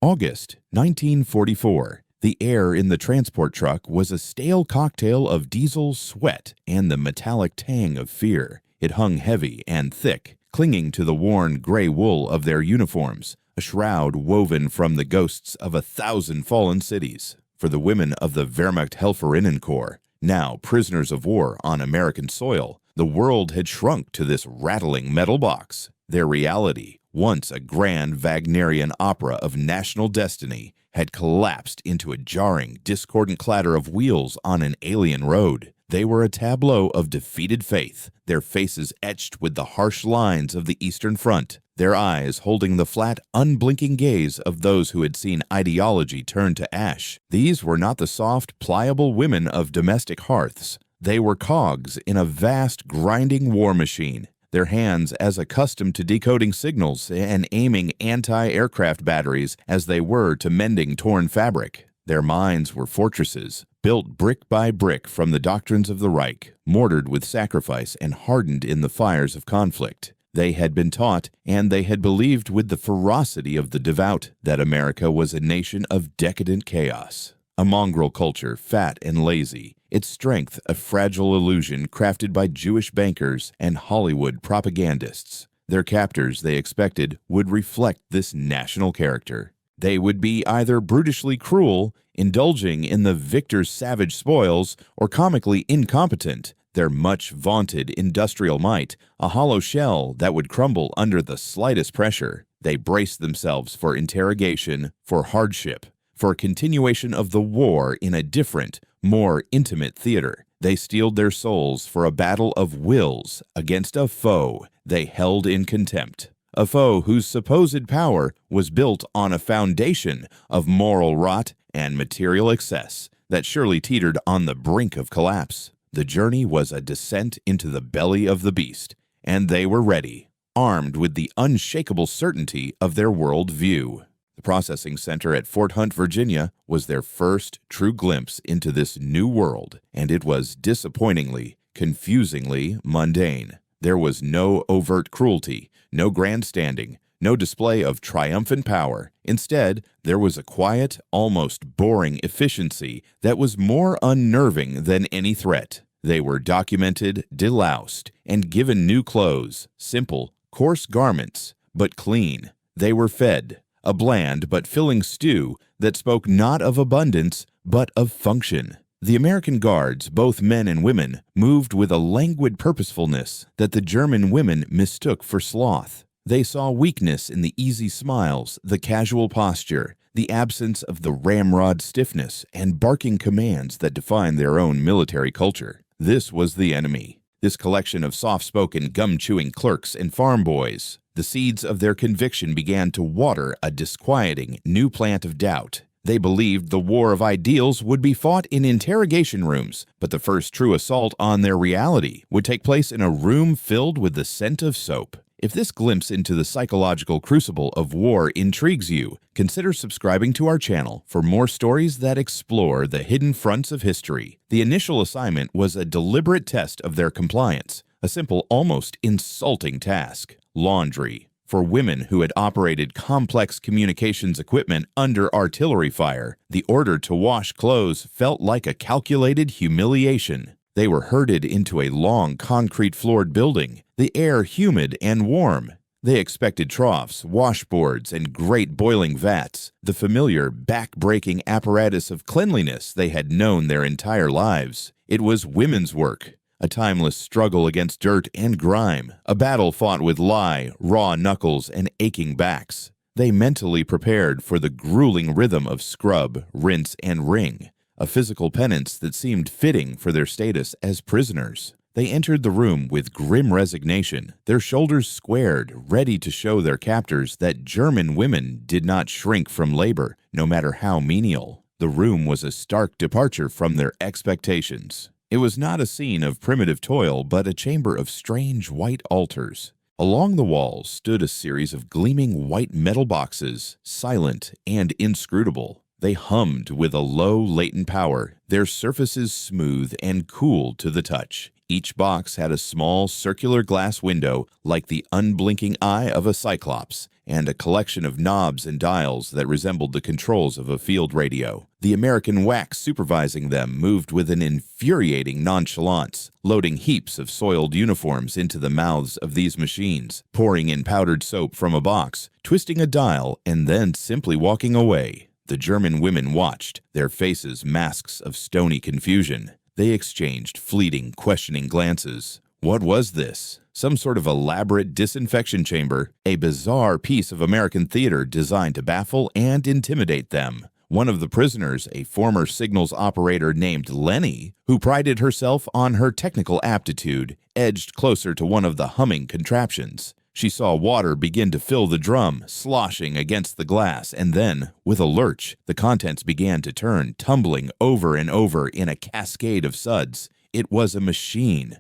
August 1944. The air in the transport truck was a stale cocktail of diesel, sweat, and the metallic tang of fear. It hung heavy and thick, clinging to the worn gray wool of their uniforms, a shroud woven from the ghosts of 1,000 fallen cities. For the women of the Wehrmacht Helferinnenkorps, now prisoners of war on American soil, the world had shrunk to this rattling metal box. Their reality, once a grand Wagnerian opera of national destiny, had collapsed into a jarring, discordant clatter of wheels on an alien road. They were a tableau of defeated faith, their faces etched with the harsh lines of the Eastern Front, their eyes holding the flat, unblinking gaze of those who had seen ideology turn to ash. These were not the soft, pliable women of domestic hearths. They were cogs in a vast, grinding war machine, their hands as accustomed to decoding signals and aiming anti-aircraft batteries as they were to mending torn fabric. Their minds were fortresses, built brick by brick from the doctrines of the Reich, mortared with sacrifice and hardened in the fires of conflict. They had been taught, and they had believed with the ferocity of the devout, that America was a nation of decadent chaos. A mongrel culture, fat and lazy, its strength a fragile illusion crafted by Jewish bankers and Hollywood propagandists. Their captors, they expected, would reflect this national character. They would be either brutishly cruel, indulging in the victor's savage spoils, or comically incompetent, their much vaunted industrial might, a hollow shell that would crumble under the slightest pressure. They braced themselves for interrogation, for hardship, for a continuation of the war in a different, more intimate theater. They steeled their souls for a battle of wills against a foe they held in contempt, a foe whose supposed power was built on a foundation of moral rot and material excess that surely teetered on the brink of collapse. The journey was a descent into the belly of the beast, and they were ready, armed with the unshakable certainty of their world view. The processing center at Fort Hunt, Virginia, was their first true glimpse into this new world, and it was disappointingly, confusingly mundane. There was no overt cruelty, no grandstanding, no display of triumphant power. Instead, there was a quiet, almost boring efficiency that was more unnerving than any threat. They were documented, deloused, and given new clothes, simple, coarse garments, but clean. They were fed a bland but filling stew that spoke not of abundance, but of function. The American guards, both men and women, moved with a languid purposefulness that the German women mistook for sloth. They saw weakness in the easy smiles, the casual posture, the absence of the ramrod stiffness and barking commands that define their own military culture. This was the enemy, this collection of soft-spoken, gum-chewing clerks and farm boys. The seeds of their conviction began to water a disquieting new plant of doubt. They believed the war of ideals would be fought in interrogation rooms, but the first true assault on their reality would take place in a room filled with the scent of soap. If this glimpse into the psychological crucible of war intrigues you, consider subscribing to our channel for more stories that explore the hidden fronts of history. The initial assignment was a deliberate test of their compliance, a simple, almost insulting task: laundry. For women who had operated complex communications equipment under artillery fire, the order to wash clothes felt like a calculated humiliation. They were herded into a long, concrete-floored building, the air humid and warm. They expected troughs, washboards, and great boiling vats, the familiar, back-breaking apparatus of cleanliness they had known their entire lives. It was women's work, a timeless struggle against dirt and grime, a battle fought with lye, raw knuckles, and aching backs. They mentally prepared for the grueling rhythm of scrub, rinse, and wring, a physical penance that seemed fitting for their status as prisoners. They entered the room with grim resignation, their shoulders squared, ready to show their captors that German women did not shrink from labor, no matter how menial. The room was a stark departure from their expectations. It was not a scene of primitive toil, but a chamber of strange white altars. Along the walls stood a series of gleaming white metal boxes, silent and inscrutable. They hummed with a low latent power, their surfaces smooth and cool to the touch. Each box had a small circular glass window like the unblinking eye of a cyclops, and a collection of knobs and dials that resembled the controls of a field radio. The American WAC supervising them moved with an infuriating nonchalance, loading heaps of soiled uniforms into the mouths of these machines, pouring in powdered soap from a box, twisting a dial, and then simply walking away. The German women watched, their faces masks of stony confusion. They exchanged fleeting, questioning glances. What was this? Some sort of elaborate disinfection chamber, a bizarre piece of American theater designed to baffle and intimidate them. One of the prisoners, a former signals operator named Lenny, who prided herself on her technical aptitude, edged closer to one of the humming contraptions. She saw water begin to fill the drum, sloshing against the glass, and then, with a lurch, the contents began to turn, tumbling over and over in a cascade of suds. It was a machine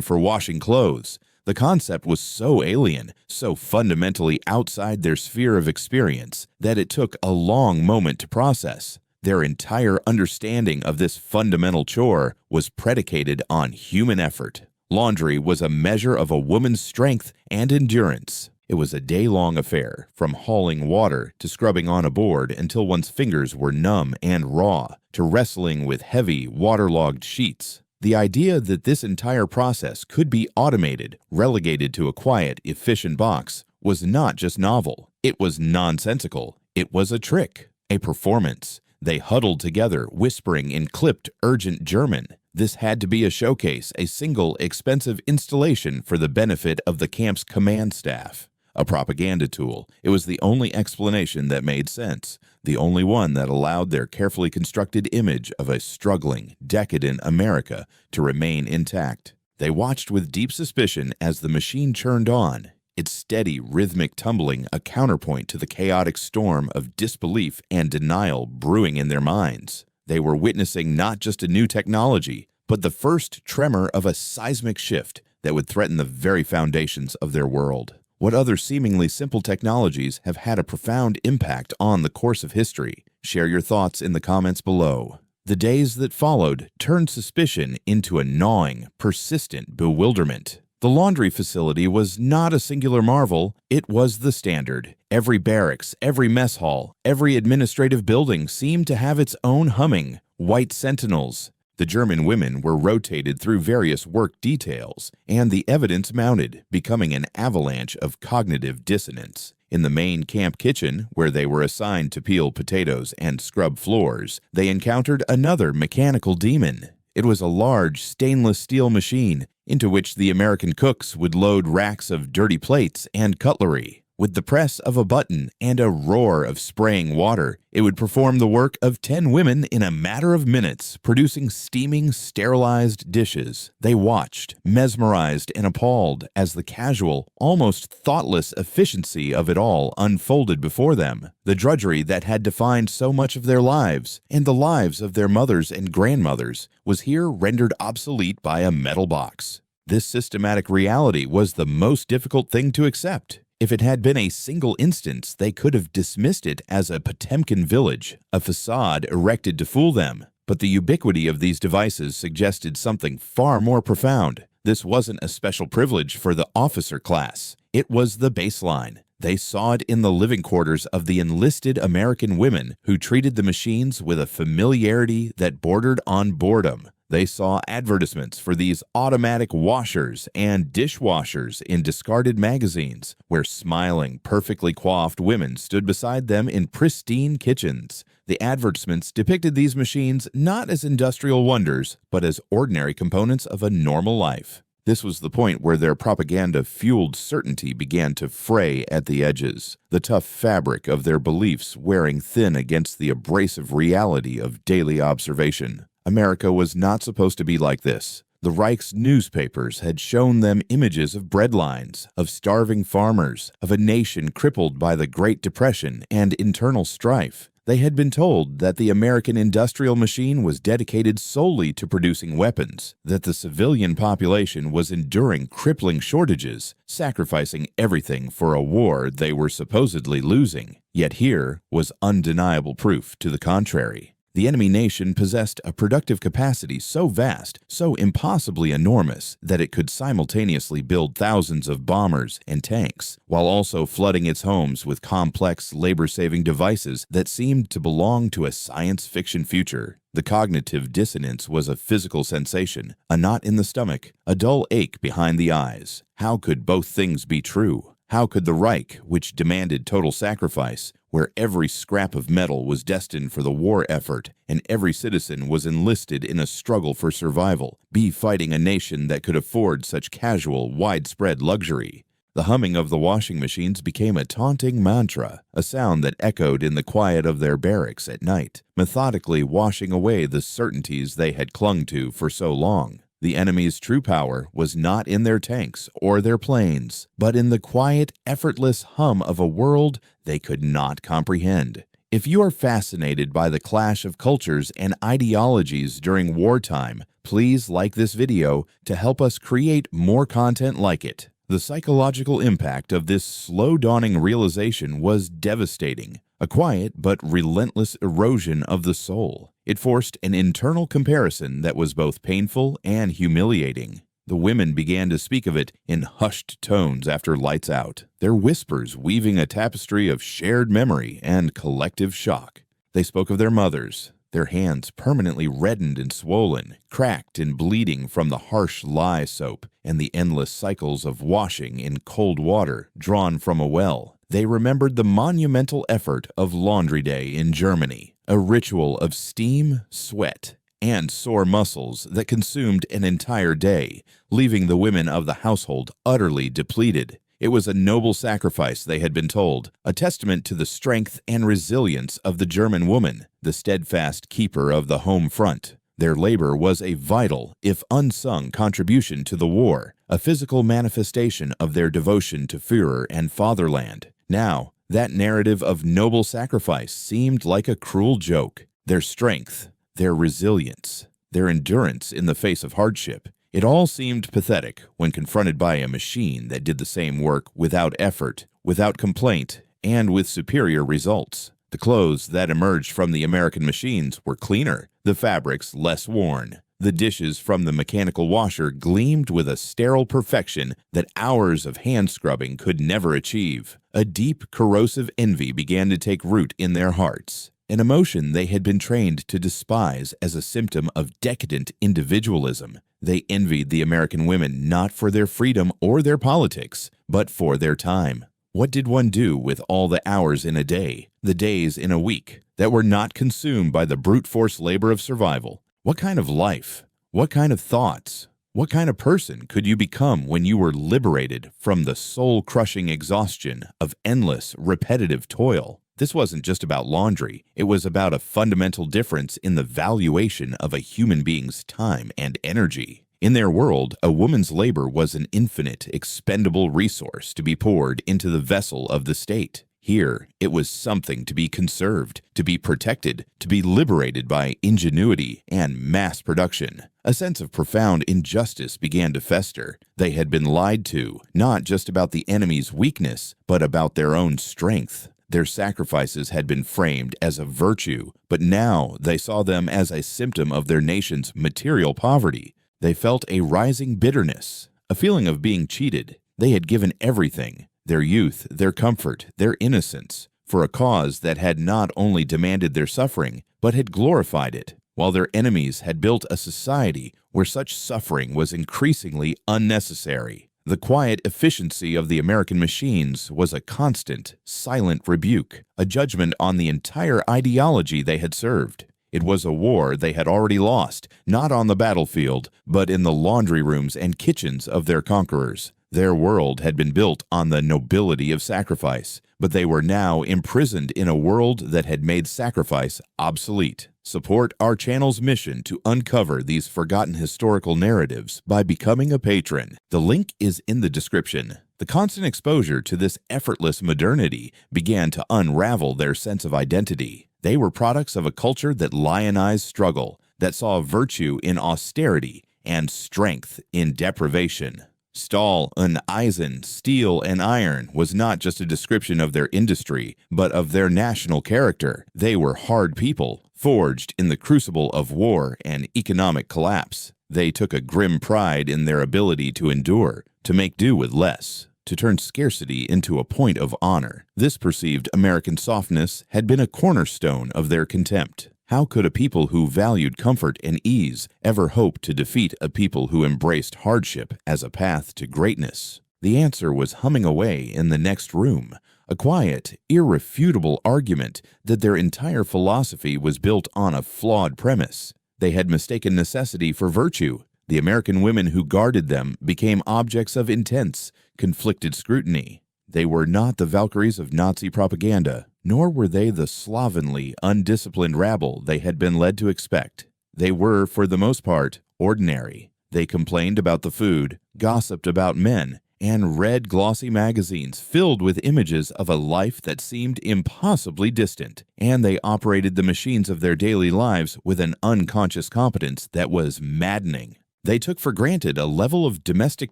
for washing clothes. The concept was so alien, so fundamentally outside their sphere of experience, that it took a long moment to process. Their entire understanding of this fundamental chore was predicated on human effort. Laundry was a measure of a woman's strength and endurance. It was a day-long affair, from hauling water to scrubbing on a board until one's fingers were numb and raw, to wrestling with heavy, waterlogged sheets. The idea that this entire process could be automated, relegated to a quiet, efficient box, was not just novel. It was nonsensical. It was a trick, a performance. They huddled together, whispering in clipped, urgent German. This had to be a showcase, a single, expensive installation for the benefit of the camp's command staff. A propaganda tool. It was the only explanation that made sense, the only one that allowed their carefully constructed image of a struggling, decadent America to remain intact. They watched with deep suspicion as the machine churned on, its steady, rhythmic tumbling a counterpoint to the chaotic storm of disbelief and denial brewing in their minds. They were witnessing not just a new technology, but the first tremor of a seismic shift that would threaten the very foundations of their world. What other seemingly simple technologies have had a profound impact on the course of history? Share your thoughts in the comments below. The days that followed turned suspicion into a gnawing, persistent bewilderment. The laundry facility was not a singular marvel, it was the standard. Every barracks, every mess hall, every administrative building seemed to have its own humming, white sentinels. The German women were rotated through various work details, and the evidence mounted, becoming an avalanche of cognitive dissonance. In the main camp kitchen, where they were assigned to peel potatoes and scrub floors, they encountered another mechanical demon. It was a large stainless steel machine into which the American cooks would load racks of dirty plates and cutlery. With the press of a button and a roar of spraying water, it would perform the work of 10 women in a matter of minutes, producing steaming, sterilized dishes. They watched, mesmerized and appalled, as the casual, almost thoughtless efficiency of it all unfolded before them. The drudgery that had defined so much of their lives, and the lives of their mothers and grandmothers, was here rendered obsolete by a metal box. This systematic reality was the most difficult thing to accept. If it had been a single instance, they could have dismissed it as a Potemkin village, a facade erected to fool them. But the ubiquity of these devices suggested something far more profound. This wasn't a special privilege for the officer class. It was the baseline. They saw it in the living quarters of the enlisted American women who treated the machines with a familiarity that bordered on boredom. They saw advertisements for these automatic washers and dishwashers in discarded magazines, where smiling, perfectly coiffed women stood beside them in pristine kitchens. The advertisements depicted these machines not as industrial wonders, but as ordinary components of a normal life. This was the point where their propaganda-fueled certainty began to fray at the edges, the tough fabric of their beliefs wearing thin against the abrasive reality of daily observation. America was not supposed to be like this. The Reich's newspapers had shown them images of breadlines, of starving farmers, of a nation crippled by the Great Depression and internal strife. They had been told that the American industrial machine was dedicated solely to producing weapons, that the civilian population was enduring crippling shortages, sacrificing everything for a war they were supposedly losing. Yet here was undeniable proof to the contrary. The enemy nation possessed a productive capacity so vast, so impossibly enormous, that it could simultaneously build thousands of bombers and tanks, while also flooding its homes with complex, labor-saving devices that seemed to belong to a science fiction future. The cognitive dissonance was a physical sensation, a knot in the stomach, a dull ache behind the eyes. How could both things be true? How could the Reich, which demanded total sacrifice, where every scrap of metal was destined for the war effort and every citizen was enlisted in a struggle for survival, be fighting a nation that could afford such casual, widespread luxury? The humming of the washing machines became a taunting mantra, a sound that echoed in the quiet of their barracks at night, methodically washing away the certainties they had clung to for so long. The enemy's true power was not in their tanks or their planes, but in the quiet, effortless hum of a world they could not comprehend. If you are fascinated by the clash of cultures and ideologies during wartime, please like this video to help us create more content like it. The psychological impact of this slow-dawning realization was devastating, a quiet but relentless erosion of the soul. It forced an internal comparison that was both painful and humiliating. The women began to speak of it in hushed tones after lights out, their whispers weaving a tapestry of shared memory and collective shock. They spoke of their mothers, their hands permanently reddened and swollen, cracked and bleeding from the harsh lye soap and the endless cycles of washing in cold water drawn from a well. They remembered the monumental effort of Laundry Day in Germany, a ritual of steam, sweat, and sore muscles that consumed an entire day, leaving the women of the household utterly depleted. It was a noble sacrifice, they had been told, a testament to the strength and resilience of the German woman, the steadfast keeper of the home front. Their labor was a vital, if unsung, contribution to the war, a physical manifestation of their devotion to Führer and fatherland. Now, that narrative of noble sacrifice seemed like a cruel joke. Their strength, their resilience, their endurance in the face of hardship, it all seemed pathetic when confronted by a machine that did the same work without effort, without complaint, and with superior results. The clothes that emerged from the American machines were cleaner, the fabrics less worn. The dishes from the mechanical washer gleamed with a sterile perfection that hours of hand scrubbing could never achieve. A deep, corrosive envy began to take root in their hearts, an emotion they had been trained to despise as a symptom of decadent individualism. They envied the American women not for their freedom or their politics, but for their time. What did one do with all the hours in a day, the days in a week, that were not consumed by the brute force labor of survival? What kind of life, what kind of thoughts, what kind of person could you become when you were liberated from the soul-crushing exhaustion of endless, repetitive toil? This wasn't just about laundry. It was about a fundamental difference in the valuation of a human being's time and energy. In their world, a woman's labor was an infinite, expendable resource to be poured into the vessel of the state. Here, it was something to be conserved, to be protected, to be liberated by ingenuity and mass production. A sense of profound injustice began to fester. They had been lied to, not just about the enemy's weakness, but about their own strength. Their sacrifices had been framed as a virtue, but now they saw them as a symptom of their nation's material poverty. They felt a rising bitterness, a feeling of being cheated. They had given everything, their youth, their comfort, their innocence, for a cause that had not only demanded their suffering, but had glorified it, while their enemies had built a society where such suffering was increasingly unnecessary. The quiet efficiency of the American machines was a constant, silent rebuke, a judgment on the entire ideology they had served. It was a war they had already lost, not on the battlefield, but in the laundry rooms and kitchens of their conquerors. Their world had been built on the nobility of sacrifice, but they were now imprisoned in a world that had made sacrifice obsolete. Support our channel's mission to uncover these forgotten historical narratives by becoming a patron. The link is in the description. The constant exposure to this effortless modernity began to unravel their sense of identity. They were products of a culture that lionized struggle, that saw virtue in austerity and strength in deprivation. Stahl und Eisen, steel and iron, was not just a description of their industry, but of their national character. They were hard people, forged in the crucible of war and economic collapse. They took a grim pride in their ability to endure, to make do with less, to turn scarcity into a point of honor. This perceived American softness had been a cornerstone of their contempt. How could a people who valued comfort and ease ever hope to defeat a people who embraced hardship as a path to greatness? The answer was humming away in the next room, a quiet, irrefutable argument that their entire philosophy was built on a flawed premise. They had mistaken necessity for virtue. The American women who guarded them became objects of intense, conflicted scrutiny. They were not the Valkyries of Nazi propaganda, nor were they the slovenly, undisciplined rabble they had been led to expect. They were, for the most part, ordinary. They complained about the food, gossiped about men, and read glossy magazines filled with images of a life that seemed impossibly distant. And they operated the machines of their daily lives with an unconscious competence that was maddening. They took for granted a level of domestic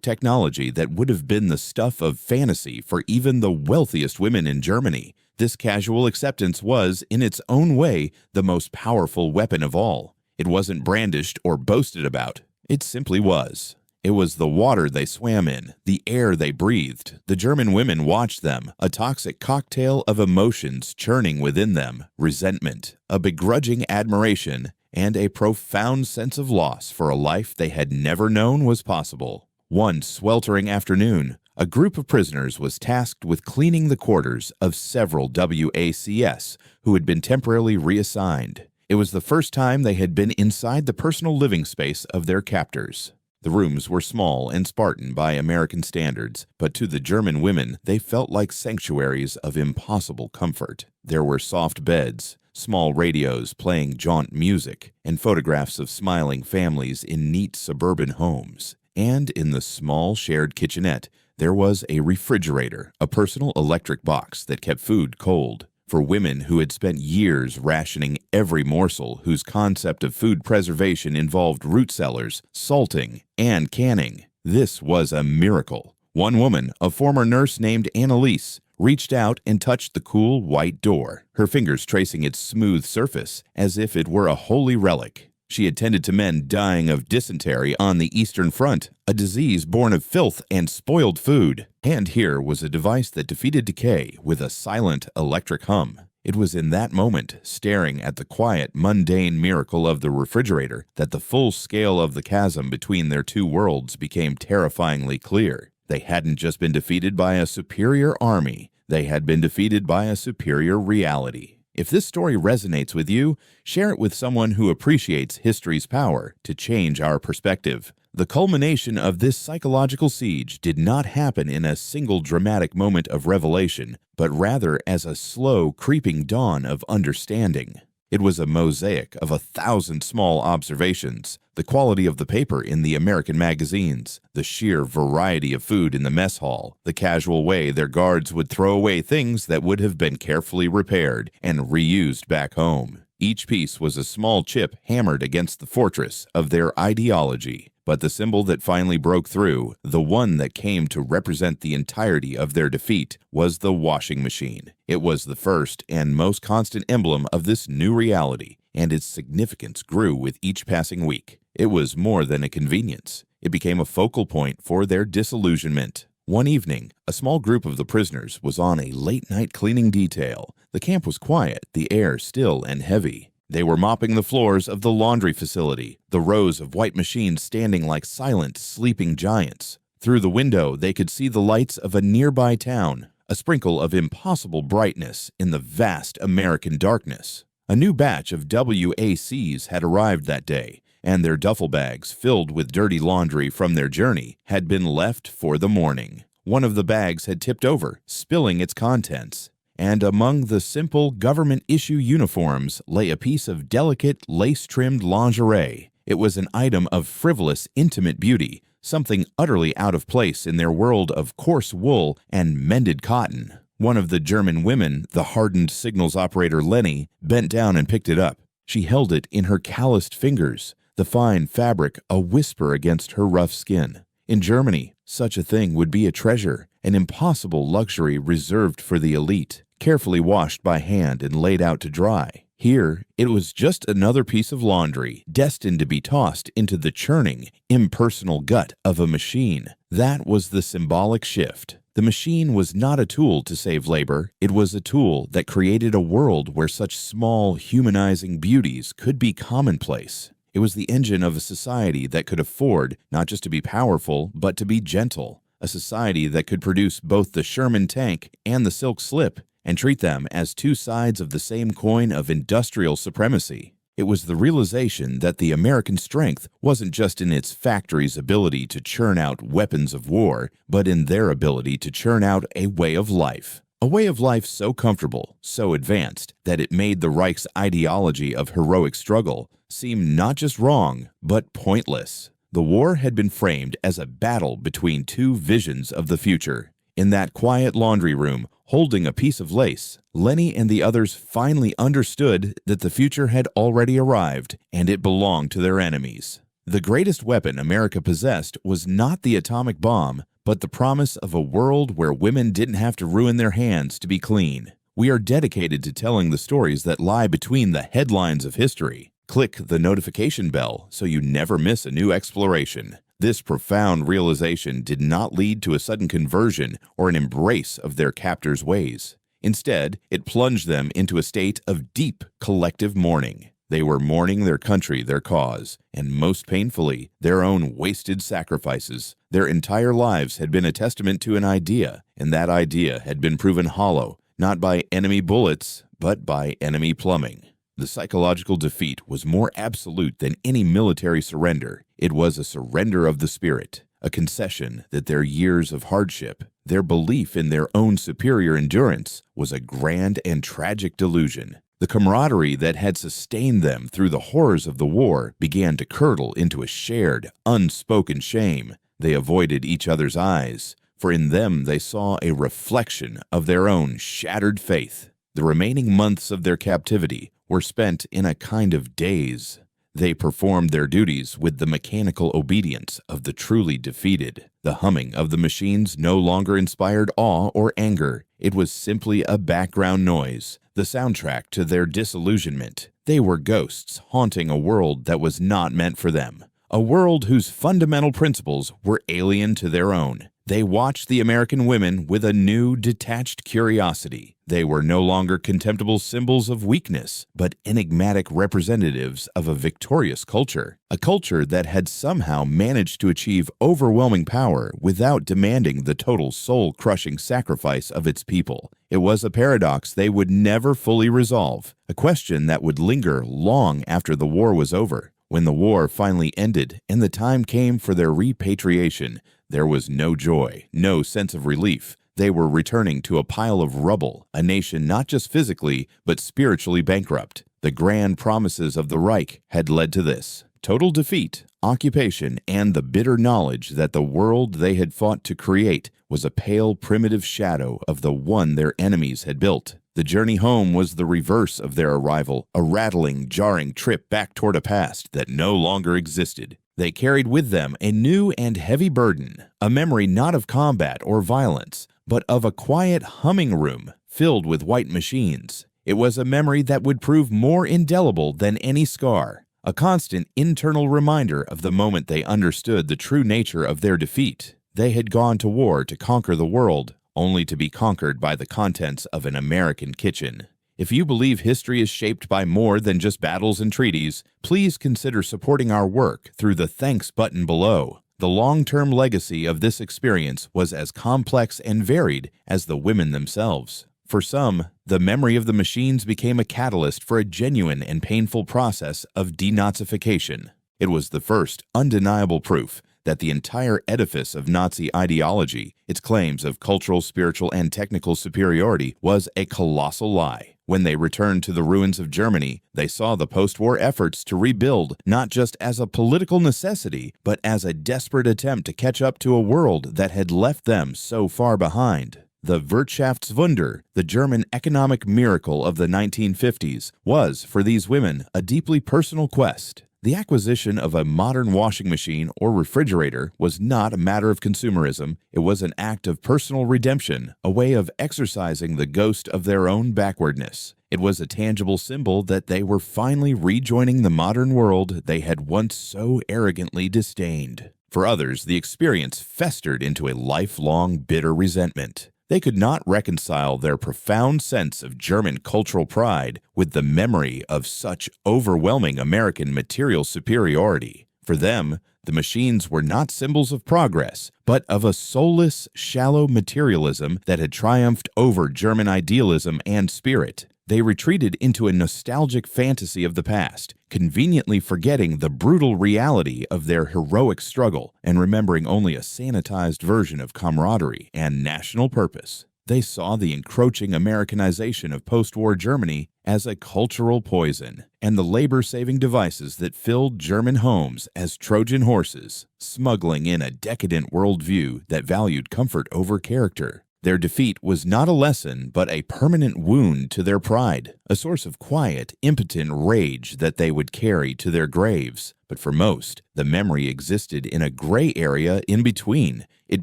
technology that would have been the stuff of fantasy for even the wealthiest women in Germany. This casual acceptance was, in its own way, the most powerful weapon of all. It wasn't brandished or boasted about. It simply was. It was the water they swam in, the air they breathed. The German women watched them, a toxic cocktail of emotions churning within them: resentment, a begrudging admiration, and a profound sense of loss for a life they had never known was possible. One sweltering afternoon, a group of prisoners was tasked with cleaning the quarters of several WACS who had been temporarily reassigned. It was the first time they had been inside the personal living space of their captors. The rooms were small and Spartan by American standards, but to the German women they felt like sanctuaries of impossible comfort. There were soft beds, small radios playing jaunt music, and photographs of smiling families in neat suburban homes. And in the small shared kitchenette, there was a refrigerator, a personal electric box that kept food cold. For women who had spent years rationing every morsel, whose concept of food preservation involved root cellars, salting, and canning, this was a miracle. One woman, a former nurse named Annalise, reached out and touched the cool white door, her fingers tracing its smooth surface as if it were a holy relic. She had tended to men dying of dysentery on the Eastern Front, a disease born of filth and spoiled food. And here was a device that defeated decay with a silent electric hum. It was in that moment, staring at the quiet, mundane miracle of the refrigerator, that the full scale of the chasm between their two worlds became terrifyingly clear. They hadn't just been defeated by a superior army, they had been defeated by a superior reality. If this story resonates with you, share it with someone who appreciates history's power to change our perspective. The culmination of this psychological siege did not happen in a single dramatic moment of revelation, but rather as a slow, creeping dawn of understanding. It was a mosaic of 1,000 small observations: the quality of the paper in the American magazines, the sheer variety of food in the mess hall, the casual way their guards would throw away things that would have been carefully repaired and reused back home. Each piece was a small chip hammered against the fortress of their ideology. But the symbol that finally broke through, the one that came to represent the entirety of their defeat, was the washing machine. It was the first and most constant emblem of this new reality, and its significance grew with each passing week. It was more than a convenience. It became a focal point for their disillusionment. One evening, a small group of the prisoners was on a late-night cleaning detail. The camp was quiet, the air still and heavy. They were mopping the floors of the laundry facility, the rows of white machines standing like silent, sleeping giants. Through the window, they could see the lights of a nearby town, a sprinkle of impossible brightness in the vast American darkness. A new batch of WACs had arrived that day, and their duffel bags, filled with dirty laundry from their journey, had been left for the morning. One of the bags had tipped over, spilling its contents. and among the simple government-issue uniforms lay a piece of delicate, lace-trimmed lingerie. It was an item of frivolous, intimate beauty, something utterly out of place in their world of coarse wool and mended cotton. One of the German women, the hardened signals operator Lenny, bent down and picked it up. She held it in her calloused fingers, the fine fabric a whisper against her rough skin. In Germany, such a thing would be a treasure, an impossible luxury reserved for the elite, carefully washed by hand and laid out to dry. Here, it was just another piece of laundry, destined to be tossed into the churning, impersonal gut of a machine. That was the symbolic shift. The machine was not a tool to save labor. It was a tool that created a world where such small, humanizing beauties could be commonplace. It was the engine of a society that could afford not just to be powerful, but to be gentle. A society that could produce both the Sherman tank and the silk slip and treat them as two sides of the same coin of industrial supremacy. It was the realization that the American strength wasn't just in its factory's ability to churn out weapons of war, but in their ability to churn out a way of life. A way of life so comfortable, so advanced, that it made the Reich's ideology of heroic struggle seem not just wrong, but pointless. The war had been framed as a battle between two visions of the future. In that quiet laundry room, holding a piece of lace, Lenny and the others finally understood that the future had already arrived, and it belonged to their enemies. The greatest weapon America possessed was not the atomic bomb, but the promise of a world where women didn't have to ruin their hands to be clean. We are dedicated to telling the stories that lie between the headlines of history. Click the notification bell so you never miss a new exploration. This profound realization did not lead to a sudden conversion or an embrace of their captors' ways. Instead, it plunged them into a state of deep collective mourning. They were mourning their country, their cause, and most painfully, their own wasted sacrifices. Their entire lives had been a testament to an idea, and that idea had been proven hollow, not by enemy bullets, but by enemy plumbing. The psychological defeat was more absolute than any military surrender. It was a surrender of the spirit, a concession that their years of hardship, their belief in their own superior endurance, was a grand and tragic delusion. The camaraderie that had sustained them through the horrors of the war began to curdle into a shared, unspoken shame. They avoided each other's eyes, for in them they saw a reflection of their own shattered faith. The remaining months of their captivity were spent in a kind of daze. They performed their duties with the mechanical obedience of the truly defeated. The humming of the machines no longer inspired awe or anger. It was simply a background noise, the soundtrack to their disillusionment. They were ghosts haunting a world that was not meant for them, a world whose fundamental principles were alien to their own. They watched the American women with a new, detached curiosity. They were no longer contemptible symbols of weakness, but enigmatic representatives of a victorious culture, a culture that had somehow managed to achieve overwhelming power without demanding the total soul-crushing sacrifice of its people. It was a paradox they would never fully resolve, a question that would linger long after the war was over. When the war finally ended and the time came for their repatriation, there was no joy, no sense of relief. They were returning to a pile of rubble, a nation not just physically, but spiritually bankrupt. The grand promises of the Reich had led to this: total defeat, occupation, and the bitter knowledge that the world they had fought to create was a pale, primitive shadow of the one their enemies had built. The journey home was the reverse of their arrival, a rattling, jarring trip back toward a past that no longer existed. They carried with them a new and heavy burden, a memory not of combat or violence, but of a quiet humming room filled with white machines. It was a memory that would prove more indelible than any scar, a constant internal reminder of the moment they understood the true nature of their defeat. They had gone to war to conquer the world, only to be conquered by the contents of an American kitchen. If you believe history is shaped by more than just battles and treaties, please consider supporting our work through the thanks button below. The long-term legacy of this experience was as complex and varied as the women themselves. For some, the memory of the machines became a catalyst for a genuine and painful process of denazification. It was the first undeniable proof that the entire edifice of Nazi ideology, its claims of cultural, spiritual, and technical superiority, was a colossal lie. When they returned to the ruins of Germany, they saw the post-war efforts to rebuild not just as a political necessity, but as a desperate attempt to catch up to a world that had left them so far behind. The Wirtschaftswunder, the German economic miracle of the 1950s, was, for these women, a deeply personal quest. The acquisition of a modern washing machine or refrigerator was not a matter of consumerism. It was an act of personal redemption, a way of exorcising the ghost of their own backwardness. It was a tangible symbol that they were finally rejoining the modern world they had once so arrogantly disdained. For others, the experience festered into a lifelong bitter resentment. They could not reconcile their profound sense of German cultural pride with the memory of such overwhelming American material superiority. For them, the machines were not symbols of progress, but of a soulless, shallow materialism that had triumphed over German idealism and spirit. They retreated into a nostalgic fantasy of the past, conveniently forgetting the brutal reality of their heroic struggle and remembering only a sanitized version of camaraderie and national purpose. They saw the encroaching Americanization of post-war Germany as a cultural poison, and the labor-saving devices that filled German homes as Trojan horses, smuggling in a decadent worldview that valued comfort over character. Their defeat was not a lesson, but a permanent wound to their pride, a source of quiet, impotent rage that they would carry to their graves. But for most, the memory existed in a gray area in between. It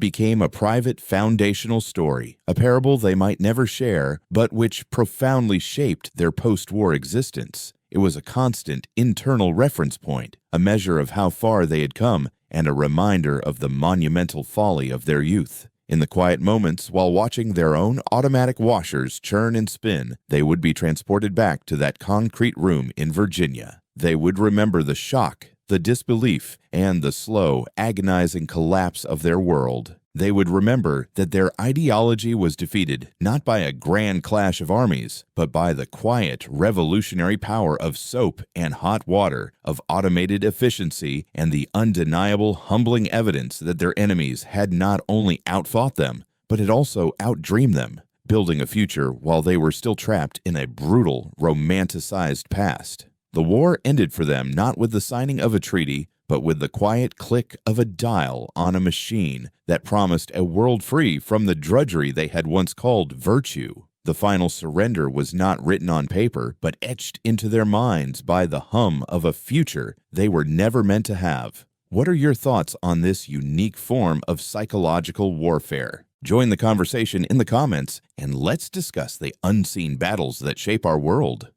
became a private, foundational story, a parable they might never share, but which profoundly shaped their post-war existence. It was a constant internal reference point, a measure of how far they had come, and a reminder of the monumental folly of their youth. In the quiet moments while watching their own automatic washers churn and spin, they would be transported back to that concrete room in Virginia. They would remember the shock, the disbelief, and the slow, agonizing collapse of their world. They would remember that their ideology was defeated not by a grand clash of armies, but by the quiet, revolutionary power of soap and hot water, of automated efficiency, and the undeniable, humbling evidence that their enemies had not only outfought them, but had also outdreamed them, building a future while they were still trapped in a brutal, romanticized past. The war ended for them not with the signing of a treaty, but with the quiet click of a dial on a machine that promised a world free from the drudgery they had once called virtue. The final surrender was not written on paper, but etched into their minds by the hum of a future they were never meant to have. What are your thoughts on this unique form of psychological warfare? Join the conversation in the comments, and let's discuss the unseen battles that shape our world.